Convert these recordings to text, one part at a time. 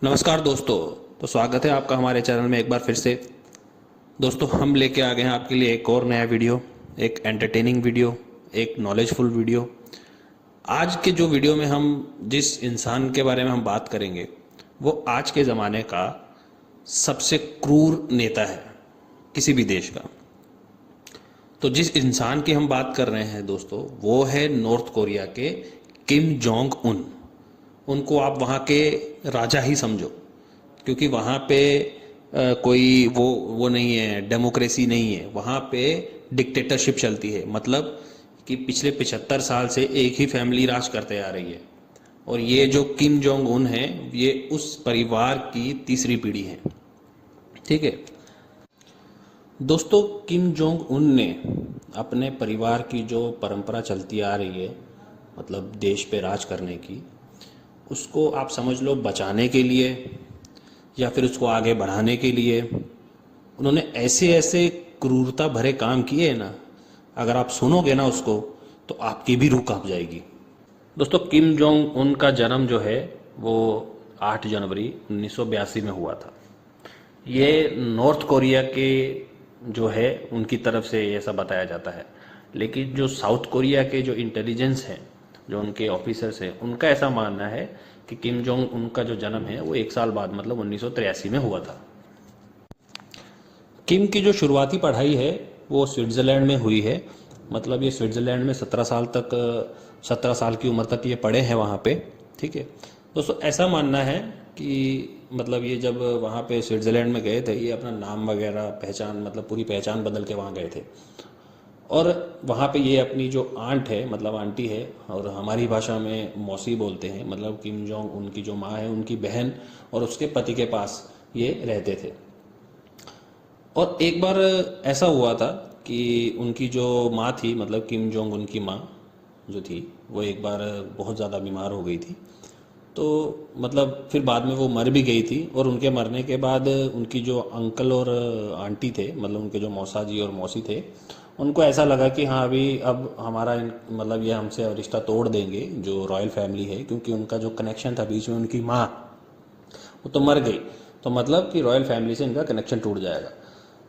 नमस्कार दोस्तों। तो स्वागत है आपका हमारे चैनल में एक बार फिर से। दोस्तों हम लेके आ गए हैं आपके लिए एक और नया वीडियो, एक एंटरटेनिंग वीडियो, एक नॉलेजफुल वीडियो। आज के जो वीडियो में हम जिस इंसान के बारे में हम बात करेंगे वो आज के ज़माने का सबसे क्रूर नेता है किसी भी देश का। तो जिस इंसान की हम बात कर रहे हैं दोस्तों, वो है नॉर्थ कोरिया के किम जोंग उन। उनको आप वहाँ के राजा ही समझो, क्योंकि वहाँ पे कोई वो नहीं है, डेमोक्रेसी नहीं है, वहाँ पे डिक्टेटरशिप चलती है। मतलब कि पिछले 75 साल से एक ही फैमिली राज करते आ रही है, और ये जो किम जोंग उन है ये उस परिवार की तीसरी पीढ़ी है। ठीक है दोस्तों, किम जोंग उन ने अपने परिवार की जो परंपरा चलती आ रही है, मतलब देश पे राज करने की, उसको आप समझ लो बचाने के लिए या फिर उसको आगे बढ़ाने के लिए उन्होंने ऐसे ऐसे क्रूरता भरे काम किए हैं ना, अगर आप सुनोगे ना उसको तो आपकी भी रूह कांप जाएगी। दोस्तों, किम जोंग उन का जन्म जो है वो 8 जनवरी 1982 में हुआ था। ये नॉर्थ कोरिया के जो है उनकी तरफ से ऐसा बताया जाता है, लेकिन जो साउथ कोरिया के जो इंटेलिजेंस हैं, जो उनके ऑफिसर्स हैं, उनका ऐसा मानना है कि किम जोंग उनका जो जन्म है वो 1 साल बाद मतलब 1983 में हुआ था। किम की जो शुरुआती पढ़ाई है वो स्विट्ज़रलैंड में हुई है। मतलब ये स्विट्ज़रलैंड में 17 साल की उम्र तक ये पढ़े हैं वहाँ पे। ठीक है दोस्तों, ऐसा मानना है कि मतलब ये जब वहाँ पे स्विट्ज़रलैंड में गए थे, ये अपना नाम वगैरह पहचान, मतलब पूरी पहचान बदल के वहाँ गए थे। और वहाँ पे ये अपनी जो आंट है, मतलब आंटी है, और हमारी भाषा में मौसी बोलते हैं, मतलब किम जोंग उनकी जो माँ है उनकी बहन और उसके पति के पास ये रहते थे। और एक बार ऐसा हुआ था कि उनकी जो माँ थी, मतलब किम जोंग उनकी माँ जो थी, वो एक बार बहुत ज़्यादा बीमार हो गई थी। तो मतलब फिर बाद में वो मर भी गई थी, और उनके मरने के बाद उनकी जो अंकल और आंटी थे, मतलब उनके जो मौसा जी और मौसी थे, उनको ऐसा लगा कि हाँ अभी अब हमारा मतलब ये हमसे रिश्ता तोड़ देंगे जो रॉयल फैमिली है, क्योंकि उनका जो कनेक्शन था बीच में उनकी माँ, वो तो मर गई, तो मतलब कि रॉयल फैमिली से इनका कनेक्शन टूट जाएगा,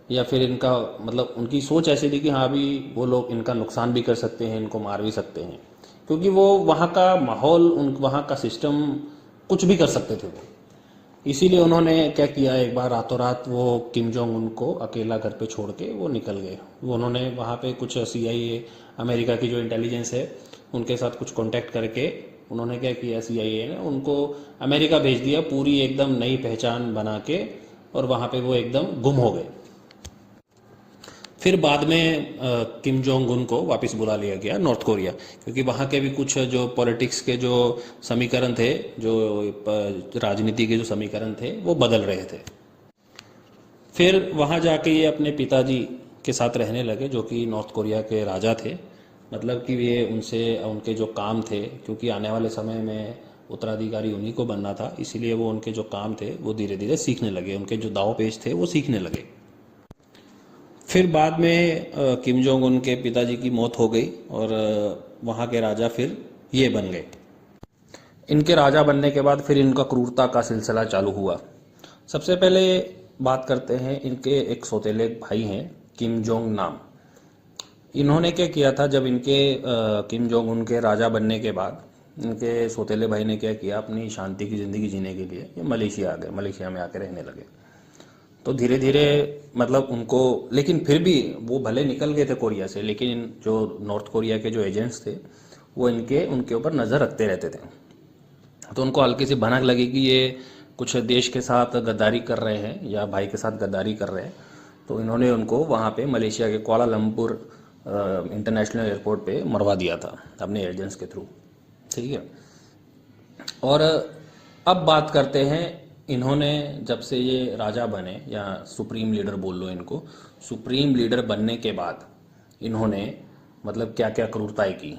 या फिर इनका मतलब उनकी सोच ऐसी थी कि हाँ अभी वो लोग इनका नुकसान भी कर सकते हैं, इनको मार भी सकते हैं, क्योंकि वो वहाँ का माहौल, उन वहाँ का सिस्टम कुछ भी कर सकते थे वो। इसीलिए उन्होंने क्या किया, एक बार रातों रात वो किम जोंग उनको अकेला घर पे छोड़ के वो निकल गए। वो उन्होंने वहाँ पे कुछ CIA, अमेरिका की जो इंटेलिजेंस है, उनके साथ कुछ कांटेक्ट करके उन्होंने क्या किया, CIA ने उनको अमेरिका भेज दिया, पूरी एकदम नई पहचान बना के, और वहाँ पे वो एकदम गुम हो गए। फिर बाद में किम जोंग उन को वापस बुला लिया गया नॉर्थ कोरिया, क्योंकि वहाँ के भी कुछ जो पॉलिटिक्स के जो समीकरण थे, जो राजनीति के जो समीकरण थे, वो बदल रहे थे। फिर वहाँ जाके ये अपने पिताजी के साथ रहने लगे, जो कि नॉर्थ कोरिया के राजा थे। मतलब कि ये उनसे उनके जो काम थे, क्योंकि आने वाले समय में उत्तराधिकारी उन्हीं को बनना था, इसीलिए वो उनके जो काम थे वो धीरे धीरे सीखने लगे, उनके जो दाव पेच थे वो सीखने लगे। फिर बाद में किम जोंग उन के पिताजी की मौत हो गई, और वहाँ के राजा फिर ये बन गए। इनके राजा बनने के बाद फिर इनका क्रूरता का सिलसिला चालू हुआ। सबसे पहले बात करते हैं, इनके एक सौतेले भाई हैं किम जोंग नाम। इन्होंने क्या किया था, जब इनके किम जोंग उन के राजा बनने के बाद इनके सौतेले भाई ने क्या किया, अपनी शांति की ज़िंदगी जीने के लिए ये मलेशिया आ गए, मलेशिया में आके रहने लगे। तो धीरे धीरे मतलब उनको, लेकिन फिर भी वो भले निकल गए थे कोरिया से, लेकिन जो नॉर्थ कोरिया के जो एजेंट्स थे वो उनके ऊपर नज़र रखते रहते थे। तो उनको हल्की सी भनक लगी कि ये कुछ देश के साथ गद्दारी कर रहे हैं या भाई के साथ गद्दारी कर रहे हैं। तो इन्होंने उनको वहाँ पे मलेशिया के कुआलालंपुर इंटरनेशनल एयरपोर्ट पे मरवा दिया था अपने एजेंट्स के थ्रू। ठीक है, और अब बात करते हैं, इन्होंने जब से ये राजा बने, या सुप्रीम लीडर बोल लो इनको, सुप्रीम लीडर बनने के बाद इन्होंने मतलब क्या क्या क्रूरताएं की।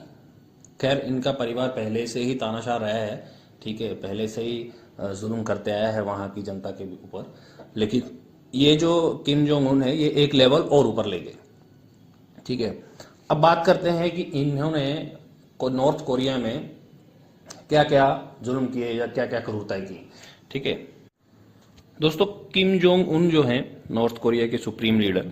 खैर, इनका परिवार पहले से ही तानाशाह रहा है, ठीक है, पहले से ही जुल्म करते आया है वहाँ की जनता के ऊपर, लेकिन ये जो किम जोंग उन है ये एक लेवल और ऊपर ले गए। ठीक है, अब बात करते हैं कि इन्होंने नॉर्थ कोरिया में क्या क्या जुल्म किए या क्या क्या क्रूरताएं की। ठीक है, दोस्तों, किम जोंग उन जो हैं नॉर्थ कोरिया के सुप्रीम लीडर,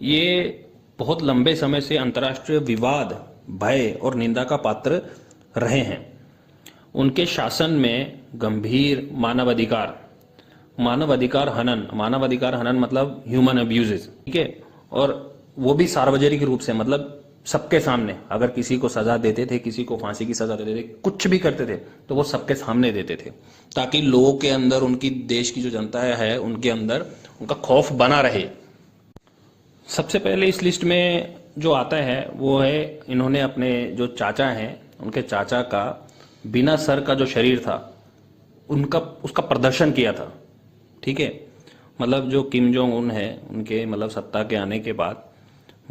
ये बहुत लंबे समय से अंतर्राष्ट्रीय विवाद, भय और निंदा का पात्र रहे हैं। उनके शासन में गंभीर मानवाधिकार हनन मतलब ह्यूमन अब्यूजेस, ठीक है, और वो भी सार्वजनिक रूप से, मतलब सबके सामने। अगर किसी को सजा देते थे, किसी को फांसी की सजा देते थे, कुछ भी करते थे, तो वो सबके सामने देते थे, ताकि लोगों के अंदर, उनकी देश की जो जनता है उनके अंदर उनका खौफ बना रहे। सबसे पहले इस लिस्ट में जो आता है वो है, इन्होंने अपने जो चाचा हैं, उनके चाचा का बिना सर का जो शरीर था उसका प्रदर्शन किया था, ठीक है। मतलब जो किम जोंग उन है, उनके मतलब सत्ता के आने के बाद,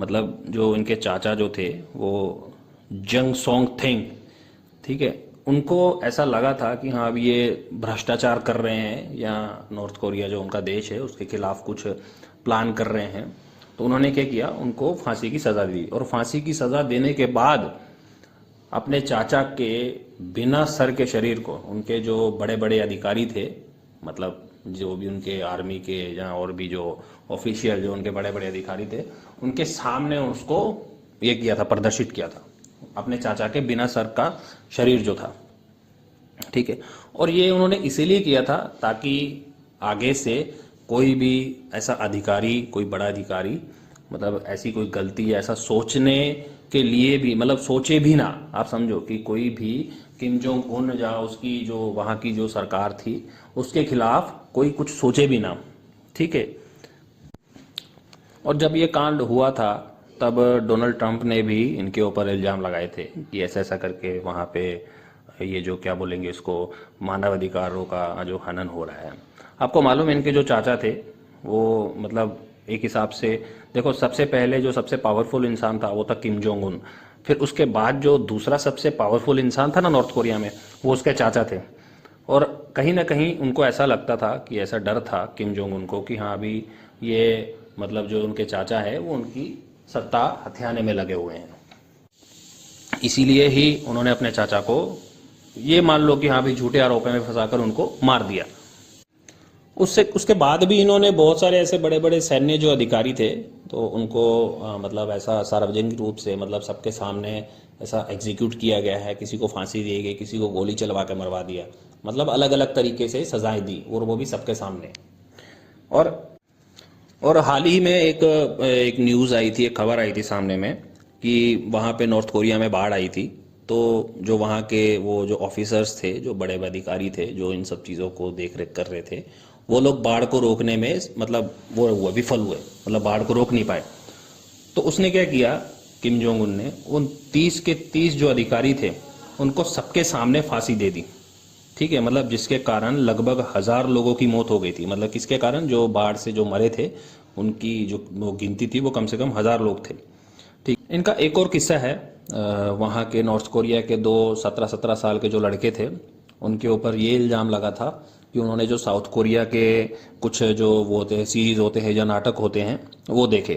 मतलब जो इनके चाचा जो थे वो जंग सोंग थिंग, ठीक है, उनको ऐसा लगा था कि हाँ अब ये भ्रष्टाचार कर रहे हैं या नॉर्थ कोरिया जो उनका देश है उसके खिलाफ कुछ प्लान कर रहे हैं। तो उन्होंने क्या किया, उनको फांसी की सज़ा दी, और फांसी की सज़ा देने के बाद अपने चाचा के बिना सर के शरीर को, उनके जो बड़े बड़े अधिकारी थे, मतलब जो भी उनके आर्मी के या और भी जो ऑफिशियल जो उनके बड़े बड़े अधिकारी थे, उनके सामने उसको ये किया था, प्रदर्शित किया था, अपने चाचा के बिना सर का शरीर जो था, ठीक है। और ये उन्होंने इसीलिए किया था ताकि आगे से कोई भी ऐसा अधिकारी, कोई बड़ा अधिकारी, मतलब ऐसी कोई गलती या ऐसा सोचने के लिए भी, मतलब सोचे भी ना, आप समझो कि कोई भी किम जोंग उन या उसकी जो वहाँ की जो सरकार थी उसके खिलाफ कोई कुछ सोचे भी ना, ठीक है। और जब ये कांड हुआ था तब डोनाल्ड ट्रंप ने भी इनके ऊपर इल्ज़ाम लगाए थे कि ऐसा ऐसा करके वहाँ पे ये जो क्या बोलेंगे इसको, मानवाधिकारों का जो हनन हो रहा है। आपको मालूम है इनके जो चाचा थे वो, मतलब एक हिसाब से देखो, सबसे पहले जो सबसे पावरफुल इंसान था वो था किम जोंग उन, फिर उसके बाद जो दूसरा सबसे पावरफुल इंसान था ना नॉर्थ कोरिया में, वो उसके चाचा थे। और कहीं ना कहीं उनको ऐसा लगता था कि, ऐसा डर था किम जोंग उन को कि हाँ अभी ये, मतलब जो उनके चाचा है वो उनकी सत्ता हथियाने में लगे हुए हैं, इसीलिए ही उन्होंने अपने चाचा को, ये मान लो कि हाँ भाई झूठे आरोपों में फंसाकर उनको मार दिया। उसके बाद भी इन्होंने बहुत सारे ऐसे बड़े बड़े सैन्य जो अधिकारी थे, तो उनको मतलब ऐसा सार्वजनिक रूप से, मतलब सबके सामने ऐसा एग्जीक्यूट किया गया है, किसी को फांसी दी गई, किसी को गोली चलवा के मरवा दिया, मतलब अलग अलग तरीके से सजाएं दी, और वो भी सबके सामने। और हाल ही में एक न्यूज़ आई थी, एक खबर आई थी सामने में कि वहाँ पे नॉर्थ कोरिया में बाढ़ आई थी। तो जो वहाँ के वो जो ऑफिसर्स थे, जो बड़े बड़े अधिकारी थे, जो इन सब चीज़ों को देख रेख कर रहे थे, वो लोग बाढ़ को रोकने में, मतलब वो विफल हुए, मतलब बाढ़ को रोक नहीं पाए। तो उसने क्या किया, किम जोंग उन ने उन 30 के 30 जो अधिकारी थे उनको सबके सामने फांसी दे दी, ठीक है। मतलब जिसके कारण लगभग 1000 लोगों की मौत हो गई थी। मतलब किसके कारण, जो बाढ़ से जो मरे थे उनकी जो वो गिनती थी वो कम से कम 1000 लोग थे, ठीक। इनका एक और किस्सा है, वहाँ के नॉर्थ कोरिया के 17 साल के जो लड़के थे, उनके ऊपर ये इल्ज़ाम लगा था कि उन्होंने जो साउथ कोरिया के कुछ जो वो होते हैं, सीरीज़ होते हैं या नाटक होते हैं, वो देखे,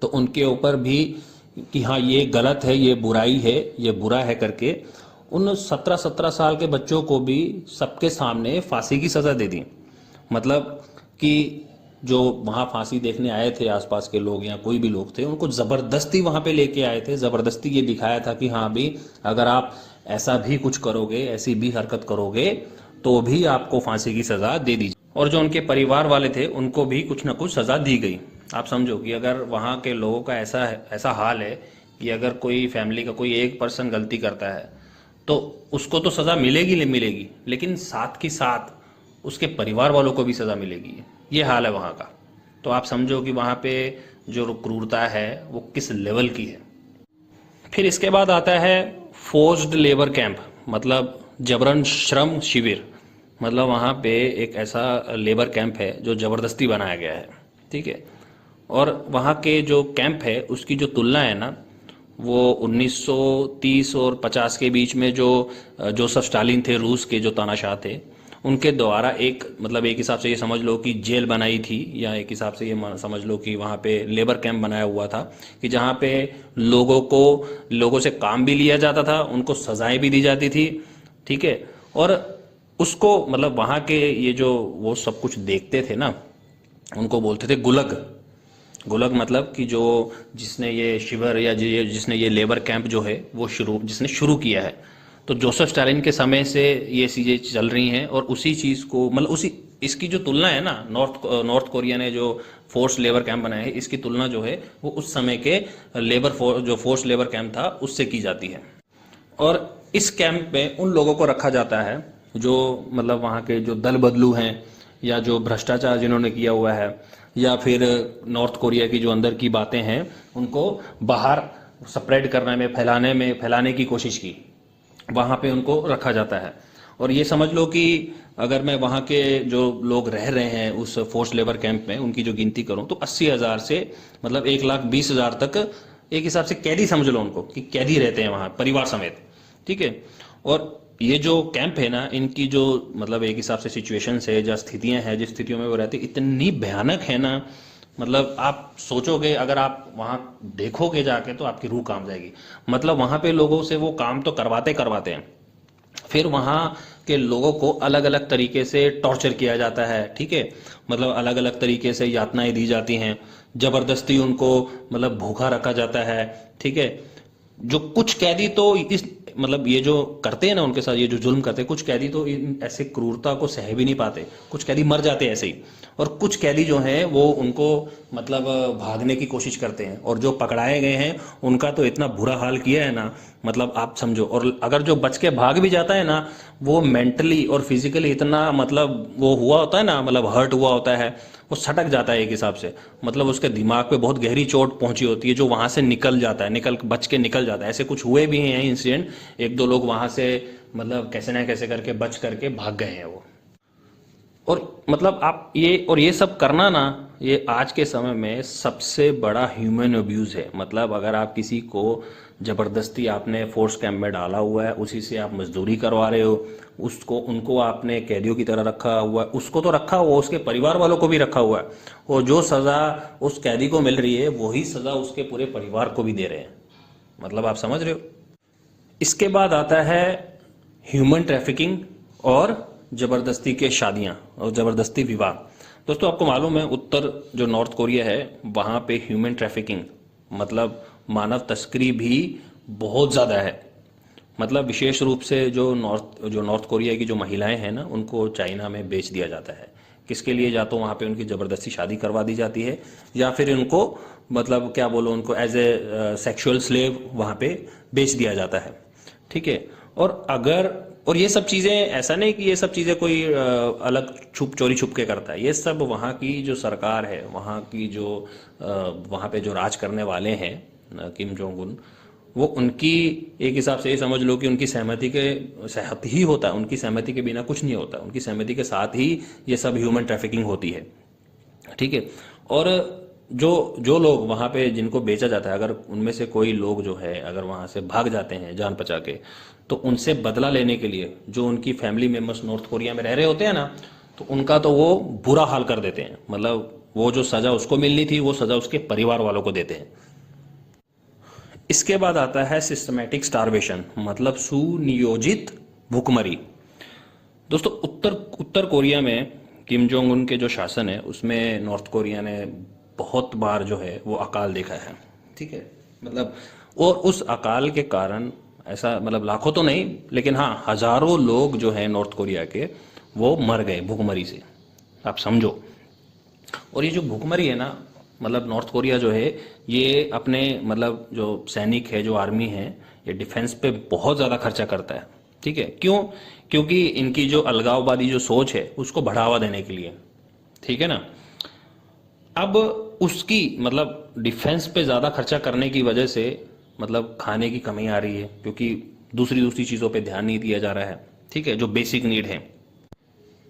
तो उनके ऊपर भी कि हाँ ये गलत है, ये बुराई है, ये बुरा है करके उन 17 साल के बच्चों को भी सबके सामने फांसी की सज़ा दे दी। मतलब कि जो वहाँ फांसी देखने आए थे आसपास के लोग या कोई भी लोग थे, उनको ज़बरदस्ती वहाँ पे लेके आए थे, ज़बरदस्ती ये दिखाया था कि हाँ भी अगर आप ऐसा भी कुछ करोगे, ऐसी भी हरकत करोगे, तो भी आपको फांसी की सज़ा दे दी। और जो उनके परिवार वाले थे उनको भी कुछ ना कुछ सज़ा दी गई। आप समझो कि अगर वहाँ के लोगों का ऐसा हाल है कि अगर कोई फैमिली का कोई एक पर्सन गलती करता है तो उसको तो सज़ा मिलेगी मिलेगी, लेकिन साथ ही साथ उसके परिवार वालों को भी सज़ा मिलेगी। ये हाल है वहाँ का। तो आप समझो कि वहाँ पे जो क्रूरता है वो किस लेवल की है। फिर इसके बाद आता है फोर्स्ड लेबर कैंप, मतलब जबरन श्रम शिविर। मतलब वहाँ पे एक ऐसा लेबर कैंप है जो ज़बरदस्ती बनाया गया है, ठीक है। और वहाँ के जो कैंप है उसकी जो तुलना है ना, वो 1930 और 50 के बीच में जो जोसेफ स्टालिन थे, रूस के जो तानाशाह थे, उनके द्वारा एक, मतलब एक हिसाब से ये समझ लो कि जेल बनाई थी, या एक हिसाब से ये समझ लो कि वहाँ पे लेबर कैंप बनाया हुआ था कि जहाँ पे लोगों से काम भी लिया जाता था, उनको सजाएं भी दी जाती थी, ठीक है। और उसको मतलब वहाँ के ये जो वो सब कुछ देखते थे ना, उनको बोलते थे गुलग। गुलग मतलब कि जो जिसने ये शिविर या जिसने ये लेबर कैंप जो है वो जिसने शुरू किया है। तो जोसेफ स्टालिन के समय से ये चीज़ें चल रही हैं, और उसी चीज़ को मतलब उसी इसकी जो तुलना है ना, नॉर्थ कोरिया ने जो फोर्स लेबर कैंप बनाए हैं, इसकी तुलना जो है वो उस समय के जो फोर्स लेबर कैंप था उससे की जाती है। और इस कैंप में उन लोगों को रखा जाता है जो मतलब वहाँ के जो दल बदलू हैं, या जो भ्रष्टाचार जिन्होंने किया हुआ है, या फिर नॉर्थ कोरिया की जो अंदर की बातें हैं उनको बाहर स्प्रेड करने में फैलाने की कोशिश की, वहाँ पे उनको रखा जाता है। और ये समझ लो कि अगर मैं वहाँ के जो लोग रह रहे हैं उस फोर्स लेबर कैंप में, उनकी जो गिनती करूँ तो 80,000 से मतलब 1,20,000 तक एक हिसाब से कैदी समझ लो उनको, कि कैदी रहते हैं वहाँ परिवार समेत। ठीक है। और ये जो कैंप है ना, इनकी जो मतलब एक हिसाब से सिचुएशंस है, जो स्थितियां हैं, जिस स्थितियों में वो रहते इतनी भयानक है ना, मतलब आप सोचोगे, अगर आप वहाँ देखोगे जाके तो आपकी रूह कांप जाएगी। मतलब वहाँ पे लोगों से वो काम तो करवाते करवाते हैं, फिर वहाँ के लोगों को अलग अलग तरीके से टॉर्चर किया जाता है। ठीक है। मतलब अलग अलग तरीके से यातनाएं दी जाती हैं, जबरदस्ती उनको मतलब भूखा रखा जाता है। ठीक है। जो कुछ कैदी तो इस मतलब ये जो करते हैं ना उनके साथ, ये जो जुल्म करते हैं, कुछ कैदी तो इन ऐसे क्रूरता को सह भी नहीं पाते, कुछ कैदी मर जाते हैं ऐसे ही। और कुछ कैदी जो हैं वो उनको मतलब भागने की कोशिश करते हैं, और जो पकड़ाए गए हैं उनका तो इतना बुरा हाल किया है ना, मतलब आप समझो। और अगर जो बच के भाग भी जाता है ना, वो मेंटली और फिजिकली इतना मतलब वो हुआ होता है ना, मतलब हर्ट हुआ होता है, वो सटक जाता है एक हिसाब से। मतलब उसके दिमाग पे बहुत गहरी चोट पहुंची होती है, जो वहां से निकल जाता है, बच के निकल जाता है। ऐसे कुछ हुए भी हैं इंसिडेंट, एक दो लोग वहां से मतलब कैसे ना कैसे करके बच करके भाग गए हैं वो। और मतलब आप ये सब करना ना, ये आज के समय में सबसे बड़ा ह्यूमन अब्यूज है। मतलब अगर आप किसी को जबरदस्ती आपने फोर्स कैंप में डाला हुआ है, उसी से आप मजदूरी करवा रहे हो, उसको उनको आपने कैदियों की तरह रखा हुआ है, उसको तो रखा हुआ, उसके परिवार वालों को भी रखा हुआ है, और जो सजा उस कैदी को मिल रही है वही सजा उसके पूरे परिवार को भी दे रहे हैं। मतलब आप समझ रहे हो। इसके बाद आता है ह्यूमन ट्रैफिकिंग और जबरदस्ती के शादियां और जबरदस्ती विवाह। दोस्तों आपको मालूम है, उत्तर जो नॉर्थ कोरिया है वहां पे ह्यूमन ट्रैफिकिंग मतलब मानव तस्करी भी बहुत ज़्यादा है। मतलब विशेष रूप से जो नॉर्थ कोरिया की जो महिलाएं हैं ना, उनको चाइना में बेच दिया जाता है। किसके लिए? या तो वहाँ पे उनकी ज़बरदस्ती शादी करवा दी जाती है, या फिर उनको मतलब क्या बोलो, उनको एज ए सेक्सुअल स्लेव वहाँ पे बेच दिया जाता है। ठीक है। और ये सब चीज़ें, ऐसा नहीं कि ये सब चीज़ें कोई अलग चोरी छुप के करता है। ये सब वहाँ की जो सरकार है, वहाँ की जो वहाँ पे जो राज करने वाले हैं किम जोंग उन, वो उनकी एक हिसाब से ये समझ लो कि उनकी सहमति ही होता है, उनकी सहमति के बिना कुछ नहीं होता, उनकी सहमति के साथ ही ये सब ह्यूमन ट्रैफिकिंग होती है। ठीक है। और जो जो लोग वहाँ पे जिनको बेचा जाता है, अगर उनमें से कोई लोग जो है अगर वहाँ से भाग जाते हैं जान बचा के, तो उनसे बदला लेने के लिए जो उनकी फैमिली मेम्बर्स नॉर्थ कोरिया में रह रहे होते हैं ना, तो उनका तो वो बुरा हाल कर देते हैं। मतलब वो जो सजा उसको मिलनी थी वो सजा उसके परिवार वालों को देते हैं। इसके बाद आता है सिस्टमैटिक स्टारवेशन, मतलब सुनियोजित भूखमरी। दोस्तों उत्तर उत्तर कोरिया में किम जोंग उन के जो शासन है उसमें नॉर्थ कोरिया ने बहुत बार जो है वो अकाल देखा है। ठीक है। मतलब और उस अकाल के कारण ऐसा मतलब लाखों तो नहीं, लेकिन हाँ हजारों लोग जो है नॉर्थ कोरिया के वो मर गए भूखमरी से, आप समझो। और ये जो भूखमरी है ना, मतलब नॉर्थ कोरिया जो है ये अपने मतलब जो सैनिक है, जो आर्मी है, ये डिफेंस पे बहुत ज़्यादा खर्चा करता है। ठीक है। क्यों? क्योंकि इनकी जो अलगाववादी जो सोच है उसको बढ़ावा देने के लिए। ठीक है ना। अब उसकी मतलब डिफेंस पे ज़्यादा खर्चा करने की वजह से मतलब खाने की कमी आ रही है, क्योंकि दूसरी दूसरी चीज़ों पे ध्यान नहीं दिया जा रहा है। ठीक है। जो बेसिक नीड है।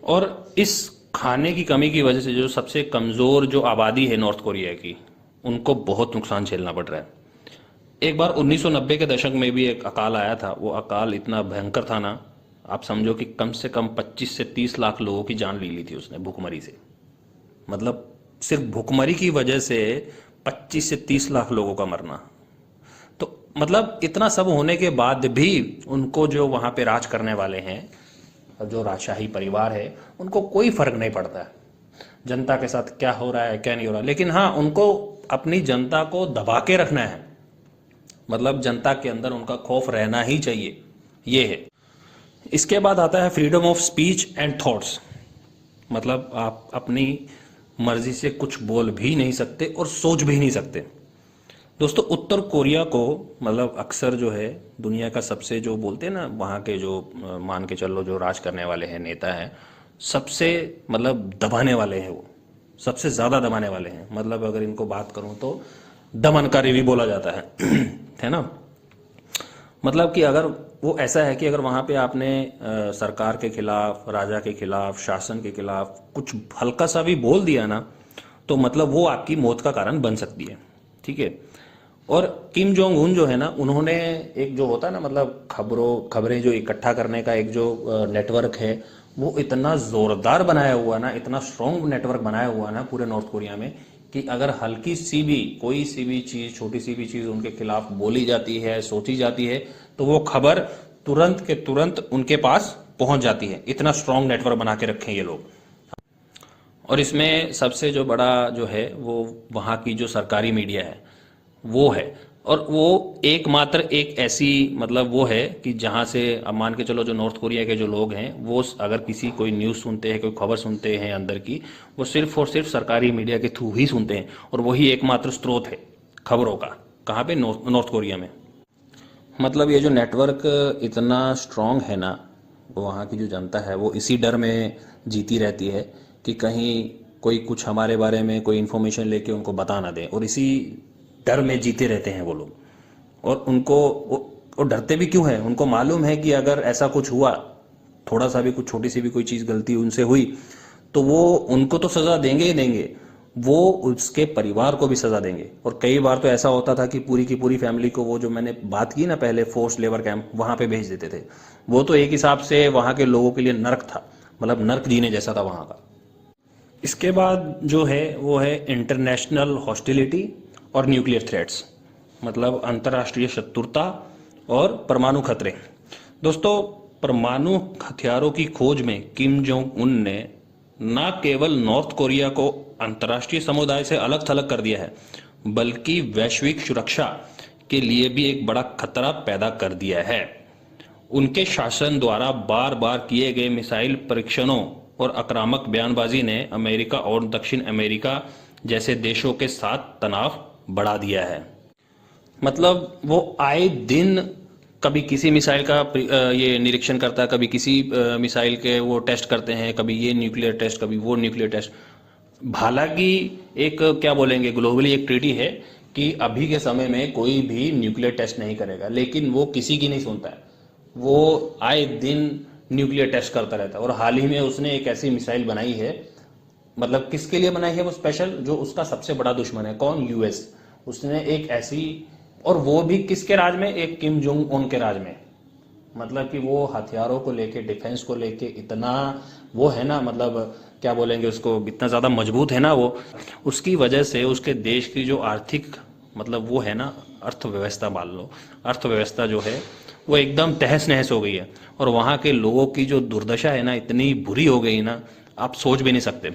और इस खाने की कमी की वजह से जो सबसे कमज़ोर जो आबादी है नॉर्थ कोरिया की, उनको बहुत नुकसान झेलना पड़ रहा है। एक बार 1990 के दशक में भी एक अकाल आया था। वो अकाल इतना भयंकर था ना, आप समझो कि कम से कम 25 से 30 लाख लोगों की जान ले ली थी उसने भूखमरी से। मतलब सिर्फ भूखमरी की वजह से 25 से 30 लाख लोगों का मरना। तो मतलब इतना सब होने के बाद भी उनको जो वहाँ पे राज करने वाले हैं जो राजशाही परिवार है उनको कोई फर्क नहीं पड़ता है जनता के साथ क्या हो रहा है क्या नहीं हो रहा, लेकिन हाँ उनको अपनी जनता को दबा के रखना है, मतलब जनता के अंदर उनका खौफ रहना ही चाहिए, ये है। इसके बाद आता है freedom of speech and thoughts, मतलब आप अपनी मर्जी से कुछ बोल भी नहीं सकते और सोच भी नहीं सकते। दोस्तों उत्तर कोरिया को मतलब अक्सर जो है दुनिया का सबसे जो बोलते हैं ना वहाँ के जो मान के चलो जो राज करने वाले हैं नेता हैं, सबसे मतलब दबाने वाले हैं, वो सबसे ज़्यादा दबाने वाले हैं। मतलब अगर इनको बात करूँ तो दमनकारी भी बोला जाता है ना। मतलब कि अगर वो ऐसा है कि अगर वहाँ पे आपने सरकार के खिलाफ, राजा के खिलाफ, शासन के खिलाफ कुछ हल्का सा भी बोल दिया ना, तो मतलब वो आपकी मौत का कारण बन सकती है, ठीक है। और किम जोंग उन जो है ना, उन्होंने एक जो होता है ना मतलब खबरें जो इकट्ठा करने का एक जो नेटवर्क है, वो इतना जोरदार बनाया हुआ ना, इतना स्ट्रॉन्ग नेटवर्क बनाया हुआ ना पूरे नॉर्थ कोरिया में, कि अगर हल्की सी भी कोई सी भी चीज, छोटी सी भी चीज उनके खिलाफ बोली जाती है, सोची जाती है, तो वो खबर तुरंत के तुरंत उनके पास पहुंच जाती है। इतना स्ट्रॉन्ग नेटवर्क बना के रखे हैं ये लोग। और इसमें सबसे जो बड़ा जो है वो वहाँ की जो सरकारी मीडिया है वो है, और वो एकमात्र एक ऐसी मतलब वो है कि जहाँ से अब मान के चलो जो नॉर्थ कोरिया के जो लोग हैं वो अगर किसी कोई न्यूज़ सुनते हैं, कोई खबर सुनते हैं अंदर की, वो सिर्फ और सिर्फ सरकारी मीडिया के थ्रू ही सुनते हैं, और वही एकमात्र स्रोत है खबरों का। कहाँ पे? नॉर्थ कोरिया में। मतलब ये जो नेटवर्क इतना स्ट्रांग है ना, वहाँ की जो जनता है वो इसी डर में जीती रहती है कि कहीं कोई कुछ हमारे बारे में कोई इन्फॉर्मेशन लेके उनको बता ना दे, और इसी डर में जीते रहते हैं वो लोग। और उनको वो डरते भी क्यों हैं? उनको मालूम है कि अगर ऐसा कुछ हुआ, थोड़ा सा भी कुछ छोटी सी भी कोई चीज़ गलती उनसे हुई, तो वो उनको तो सज़ा देंगे ही देंगे, वो उसके परिवार को भी सज़ा देंगे। और कई बार तो ऐसा होता था कि पूरी की पूरी फैमिली को, वो जो मैंने बात की ना पहले फोर्स लेबर कैंप, वहाँ पे भेज देते थे। वो तो एक हिसाब से वहाँ के लोगों के लिए नर्क था, मतलब नर्क जीने जैसा था वहाँ का। इसके बाद जो है वो है इंटरनेशनल हॉस्टिलिटी और न्यूक्लियर थ्रेट्स, मतलब अंतर्राष्ट्रीय शत्रुता और परमाणु खतरे। दोस्तों परमाणु हथियारों की खोज में किम जोंग उन ने न केवल नॉर्थ कोरिया को अंतर्राष्ट्रीय समुदाय से अलग थलग कर दिया है, बल्कि वैश्विक सुरक्षा के लिए भी एक बड़ा खतरा पैदा कर दिया है। उनके शासन द्वारा बार बार किए गए मिसाइल परीक्षणों और आक्रामक बयानबाजी ने अमेरिका और दक्षिण अमेरिका जैसे देशों के साथ तनाव बढ़ा दिया है। मतलब वो आए दिन कभी किसी मिसाइल का ये निरीक्षण करता है, कभी किसी मिसाइल के वो टेस्ट करते हैं, कभी ये न्यूक्लियर टेस्ट, कभी वो न्यूक्लियर टेस्ट। हालांकि एक क्या बोलेंगे, ग्लोबली एक ट्रीटी है कि अभी के समय में कोई भी न्यूक्लियर टेस्ट नहीं करेगा, लेकिन वो किसी की नहीं सुनता है। वो आए दिन न्यूक्लियर टेस्ट करता रहता है। और हाल ही में उसने एक ऐसी मिसाइल बनाई है, मतलब किसके लिए बनाई है वो स्पेशल, जो उसका सबसे बड़ा दुश्मन है, कौन? यूएस। उसने एक ऐसी, और वो भी किसके राज में? एक किम जोंग उन के राज में। मतलब कि वो हथियारों को लेके, डिफेंस को लेके इतना वो है ना, मतलब क्या बोलेंगे उसको, इतना ज़्यादा मजबूत है ना वो। उसकी वजह से उसके देश की जो आर्थिक मतलब वो है ना, अर्थव्यवस्था मान लो, अर्थव्यवस्था जो है वो एकदम तहस नहस हो गई है। और वहाँ के लोगों की जो दुर्दशा है ना, इतनी बुरी हो गई ना, आप सोच भी नहीं सकते।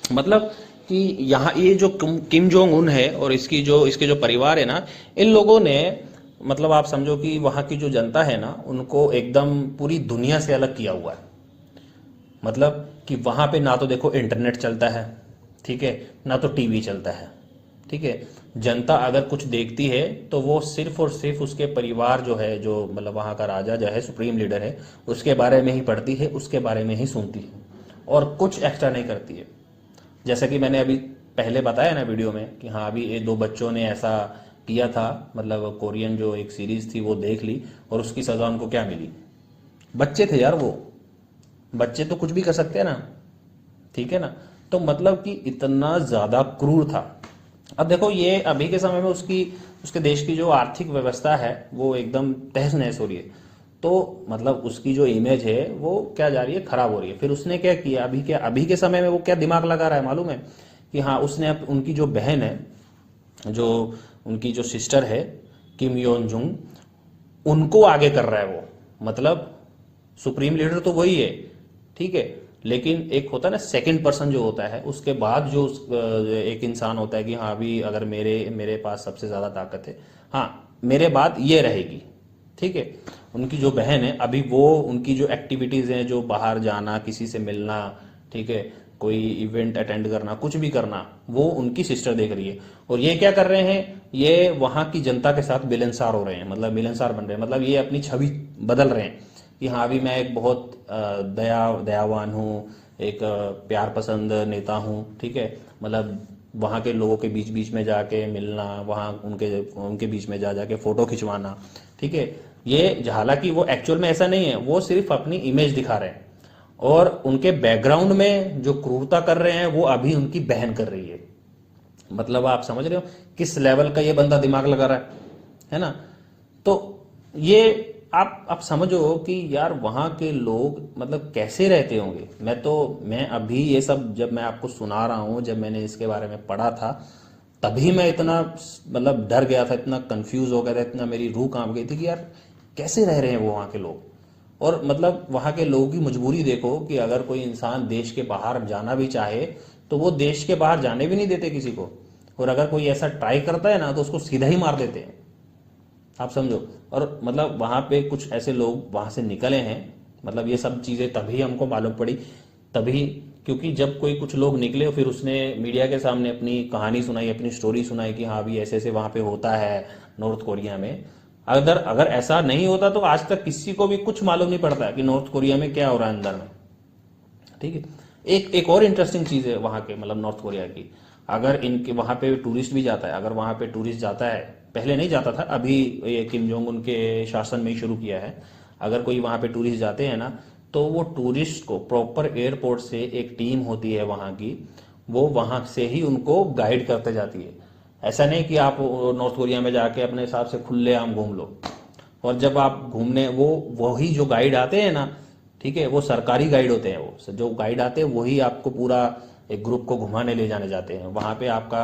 मतलब कि यहाँ ये जो किम जोंग उन है और इसके जो परिवार है ना, इन लोगों ने मतलब आप समझो कि वहाँ की जो जनता है ना, उनको एकदम पूरी दुनिया से अलग किया हुआ है। मतलब कि वहाँ पे ना तो देखो इंटरनेट चलता है, ठीक है, ना तो टीवी चलता है, ठीक है। जनता अगर कुछ देखती है तो वो सिर्फ और सिर्फ उसके परिवार जो है, जो मतलब वहाँ का राजा जो है, सुप्रीम लीडर है, उसके बारे में ही पढ़ती है, उसके बारे में ही सुनती है, और कुछ एक्स्ट्रा नहीं करती है। जैसा कि मैंने अभी पहले बताया ना वीडियो में कि हाँ, अभी ये 2 बच्चों ने ऐसा किया था, मतलब कोरियन जो एक सीरीज थी वो देख ली, और उसकी सज़ा उनको क्या मिली? बच्चे थे यार, वो बच्चे तो कुछ भी कर सकते हैं ना, ठीक है ना। तो मतलब कि इतना ज़्यादा क्रूर था। अब देखो ये अभी के समय में उसके देश की जो आर्थिक व्यवस्था है वो एकदम तहस नहस हो रही है, तो मतलब उसकी जो इमेज है वो क्या जा रही है, खराब हो रही है। फिर उसने क्या किया, अभी के समय में वो क्या दिमाग लगा रहा है मालूम है? कि हाँ, उसने उनकी जो बहन है, जो उनकी जो सिस्टर है किम योन जुंग, उनको आगे कर रहा है वो। मतलब सुप्रीम लीडर तो वही है, ठीक है। लेकिन एक होता है ना सेकंड पर्सन जो होता है, उसके बाद जो एक इंसान होता है कि हाँ अभी अगर मेरे मेरे पास सबसे ज़्यादा ताकत है, हाँ मेरे बाद ये रहेगी, ठीक है। उनकी जो बहन है अभी, वो उनकी जो एक्टिविटीज़ हैं, जो बाहर जाना, किसी से मिलना, ठीक है, कोई इवेंट अटेंड करना, कुछ भी करना, वो उनकी सिस्टर देख रही है। और ये क्या कर रहे हैं, ये वहाँ की जनता के साथ मिलनसार हो रहे हैं, मतलब मिलनसार बन रहे हैं, मतलब ये अपनी छवि बदल रहे हैं कि हाँ अभी मैं एक बहुत दयावान हूँ, एक प्यार पसंद नेता हूँ, ठीक है। मतलब वहाँ के लोगों के बीच बीच में जाके मिलना, वहाँ उनके उनके बीच में जा जाके फोटो खिंचवाना, ठीक है। ये हालांकि वो एक्चुअल में ऐसा नहीं है, वो सिर्फ अपनी इमेज दिखा रहे हैं, और उनके बैकग्राउंड में जो क्रूरता कर रहे हैं वो अभी उनकी बहन कर रही है। मतलब आप समझ रहे हो किस लेवल का ये बंदा दिमाग लगा रहा है ना। तो ये आप समझो कि यार वहाँ के लोग मतलब कैसे रहते होंगे। मैं अभी ये सब जब मैं आपको सुना रहा हूँ, जब मैंने इसके बारे में पढ़ा था, तभी मैं इतना मतलब डर गया था, इतना कंफ्यूज हो गया था, इतना मेरी रूह कांप गई थी कि यार कैसे रह रहे हैं वो वहाँ के लोग। और मतलब वहाँ के लोगों की मजबूरी देखो कि अगर कोई इंसान देश के बाहर जाना भी चाहे तो वो देश के बाहर जाने भी नहीं देते किसी को, और अगर कोई ऐसा ट्राई करता है ना तो उसको सीधा ही मार देते हैं, आप समझो। और मतलब वहाँ पे कुछ ऐसे लोग वहाँ से निकले हैं, मतलब ये सब चीज़ें तभी हमको मालूम पड़ी, तभी क्योंकि जब कोई कुछ लोग निकले फिर उसने मीडिया के सामने अपनी कहानी सुनाई, अपनी स्टोरी सुनाई कि हाँ अभी ऐसे ऐसे वहाँ पे होता है नॉर्थ कोरिया में। अगर अगर ऐसा नहीं होता तो आज तक किसी को भी कुछ मालूम नहीं पड़ता कि नॉर्थ कोरिया में क्या हो रहा है अंदर में, ठीक है। एक और इंटरेस्टिंग चीज़ है वहाँ के, मतलब नॉर्थ कोरिया की, अगर इनके वहाँ पे टूरिस्ट भी जाता है, अगर वहाँ पे टूरिस्ट जाता है, पहले नहीं जाता था, अभी ये किम जोंग उन के शासन में ही शुरू किया है, अगर कोई वहाँ पे टूरिस्ट जाते हैं ना, तो वो टूरिस्ट को प्रॉपर एयरपोर्ट से एक टीम होती है वहाँ की, वो वहाँ से ही उनको गाइड करते जाती है। ऐसा नहीं कि आप नॉर्थ कोरिया में जाके अपने हिसाब से खुलेआम घूम लो। और जब आप घूमने, वो वही जो गाइड आते हैं ना, ठीक है, वो सरकारी गाइड होते हैं, वो जो गाइड आते हैं वही आपको पूरा एक ग्रुप को घुमाने ले जाने जाते हैं, वहाँ पे आपका